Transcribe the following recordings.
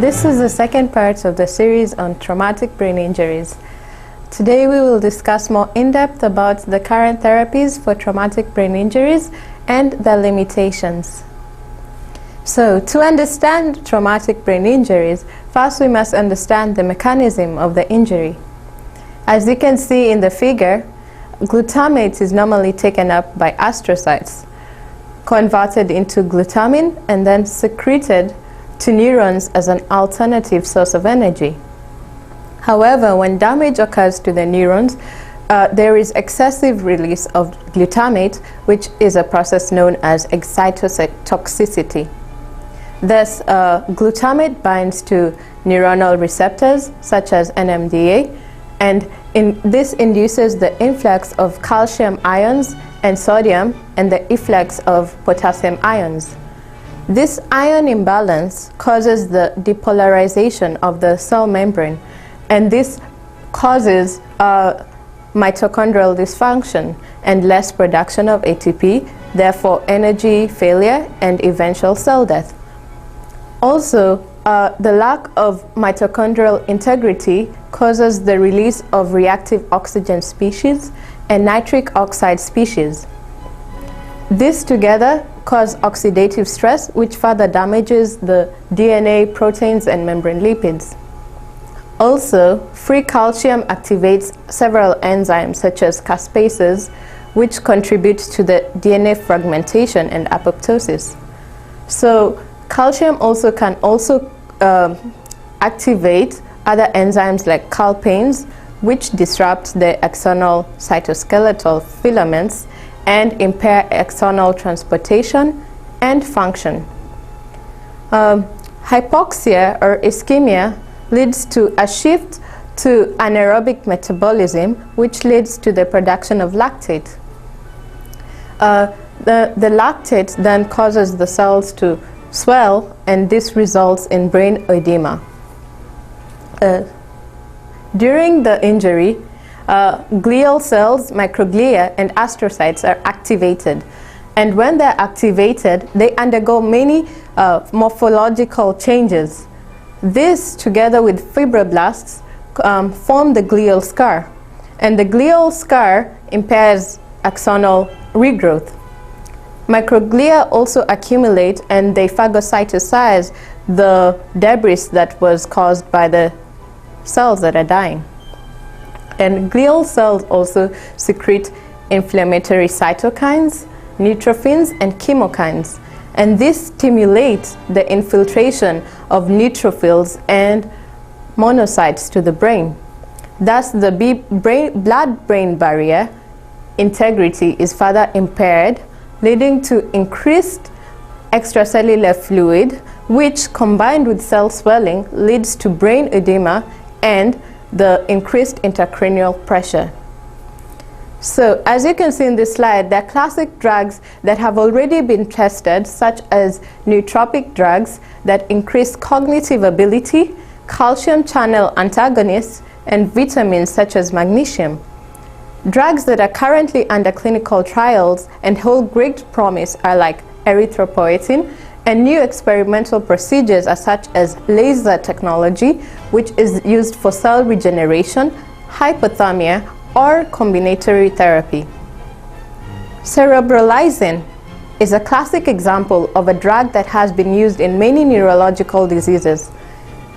This is the second part of the series on traumatic brain injuries. Today we will discuss more in depth about the current therapies for traumatic brain injuries and their limitations. So, to understand traumatic brain injuries, first we must understand the mechanism of the injury. As you can see in the figure, glutamate is normally taken up by astrocytes, converted into glutamine, and then secreted to neurons as an alternative source of energy. However, when damage occurs to the neurons, there is excessive release of glutamate, which is a process known as excitotoxicity. Thus, glutamate binds to neuronal receptors such as NMDA, and this induces the influx of calcium ions and sodium and the efflux of potassium ions. This ion imbalance causes the depolarization of the cell membrane, and this causes mitochondrial dysfunction and less production of ATP, therefore energy failure and eventual cell death. Also, the lack of mitochondrial integrity causes the release of reactive oxygen species and nitric oxide species. This together cause oxidative stress, which further damages the DNA, proteins, and membrane lipids. Also, free calcium activates several enzymes such as caspases, which contribute to the DNA fragmentation and apoptosis. So, calcium can also activate other enzymes like calpains, which disrupt the axonal cytoskeletal filaments and impair axonal transportation and function. Hypoxia or ischemia leads to a shift to anaerobic metabolism, which leads to the production of lactate. The lactate then causes the cells to swell, and this results in brain edema. During the injury, glial cells, microglia, and astrocytes are activated. And when they're activated, they undergo many morphological changes. This, together with fibroblasts, form the glial scar. And the glial scar impairs axonal regrowth. Microglia also accumulate, and they phagocytosize the debris that was caused by the cells that are dying. And glial cells also secrete inflammatory cytokines, neutrophins, and chemokines. And this stimulates the infiltration of neutrophils and monocytes to the brain. Thus, the blood-brain barrier integrity is further impaired, leading to increased extracellular fluid, which combined with cell swelling leads to brain edema and the increased intracranial pressure. So, as you can see in this slide, there are classic drugs that have already been tested, such as nootropic drugs that increase cognitive ability, calcium channel antagonists, and vitamins such as magnesium. Drugs that are currently under clinical trials and hold great promise are like erythropoietin, and new experimental procedures are such as laser technology, which is used for cell regeneration, hypothermia, or combinatory therapy. Cerebral aizen is a classic example of a drug that has been used in many neurological diseases.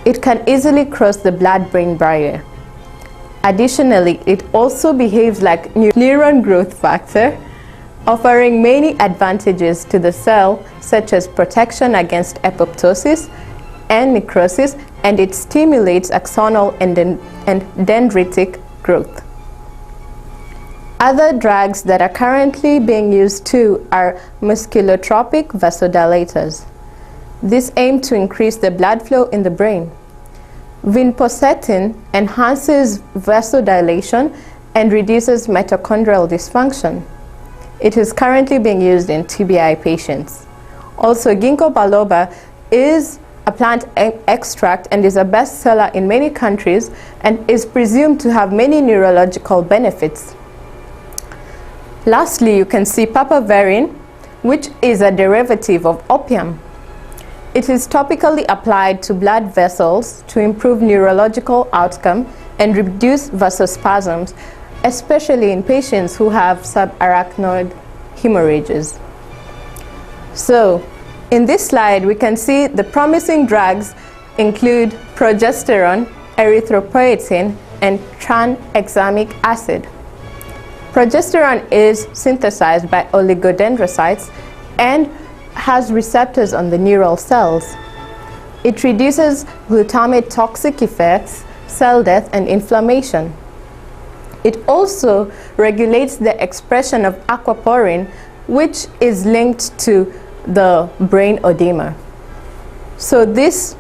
It can easily cross the blood-brain barrier. Additionally, it also behaves like neuron growth factor, offering many advantages to the cell, such as protection against apoptosis and necrosis, and it stimulates axonal and dendritic growth. Other drugs that are currently being used too are musculotropic vasodilators. These aim to increase the blood flow in the brain. Vinpocetin enhances vasodilation and reduces mitochondrial dysfunction. It is currently being used in TBI patients. Also, ginkgo biloba is a plant extract and is a bestseller in many countries and is presumed to have many neurological benefits. Lastly, you can see papaverine, which is a derivative of opium. It is topically applied to blood vessels to improve neurological outcome and reduce vasospasms, especially in patients who have subarachnoid hemorrhages. So, in this slide, we can see the promising drugs include progesterone, erythropoietin, and tranexamic acid. Progesterone is synthesized by oligodendrocytes and has receptors on the neural cells. It reduces glutamate toxic effects, cell death, and inflammation. It also regulates the expression of aquaporin, which is linked to the brain edema. So this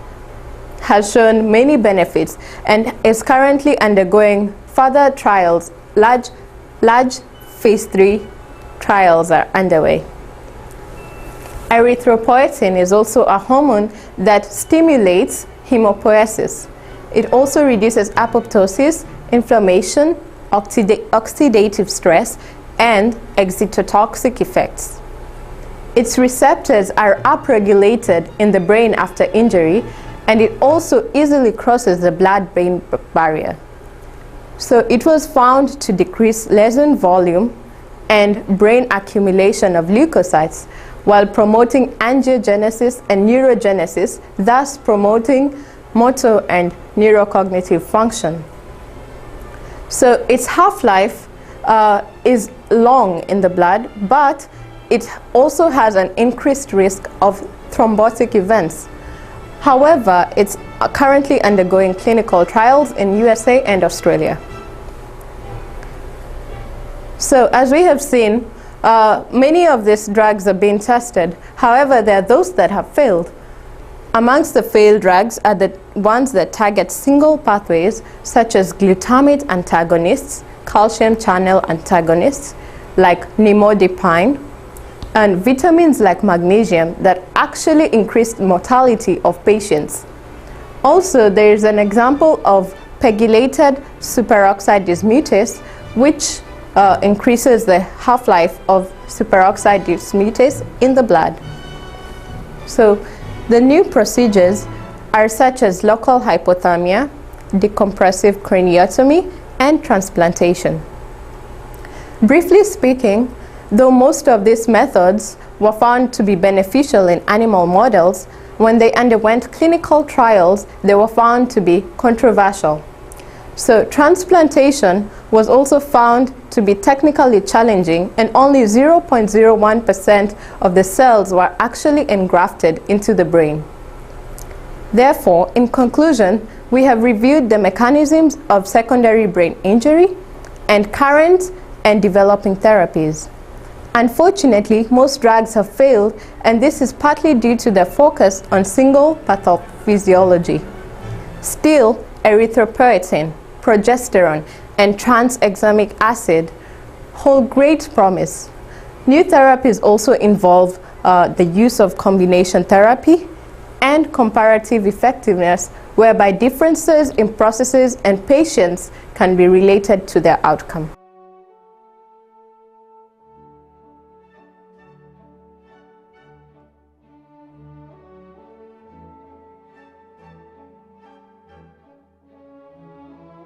has shown many benefits and is currently undergoing further trials. Large phase 3 trials are underway. Erythropoietin is also a hormone that stimulates hemopoiesis. It also reduces apoptosis, inflammation, oxidative stress, and excitotoxic effects. Its receptors are upregulated in the brain after injury, and it also easily crosses the blood-brain barrier. So it was found to decrease lesion volume and brain accumulation of leukocytes while promoting angiogenesis and neurogenesis, thus promoting motor and neurocognitive function. So its half-life is long in the blood, but it also has an increased risk of thrombotic events. However, it's currently undergoing clinical trials in USA and Australia. So as we have seen, many of these drugs are being tested. However, there are those that have failed. Amongst the failed drugs are the ones that target single pathways, such as glutamate antagonists, calcium channel antagonists, like nimodipine, and vitamins like magnesium that actually increase mortality of patients. Also, there is an example of pegylated superoxide dismutase, which increases the half-life of superoxide dismutase in the blood. So the new procedures are such as local hypothermia, decompressive craniotomy, and transplantation. Briefly speaking, though most of these methods were found to be beneficial in animal models, when they underwent clinical trials, they were found to be controversial. So transplantation was also found to be technically challenging, and only 0.01% of the cells were actually engrafted into the brain. Therefore, in conclusion, we have reviewed the mechanisms of secondary brain injury and current and developing therapies. Unfortunately, most drugs have failed, and this is partly due to their focus on single pathophysiology. Still, erythropoietin, progesterone, and tranexamic acid hold great promise. New therapies also involve the use of combination therapy and comparative effectiveness, whereby differences in processes and patients can be related to their outcome.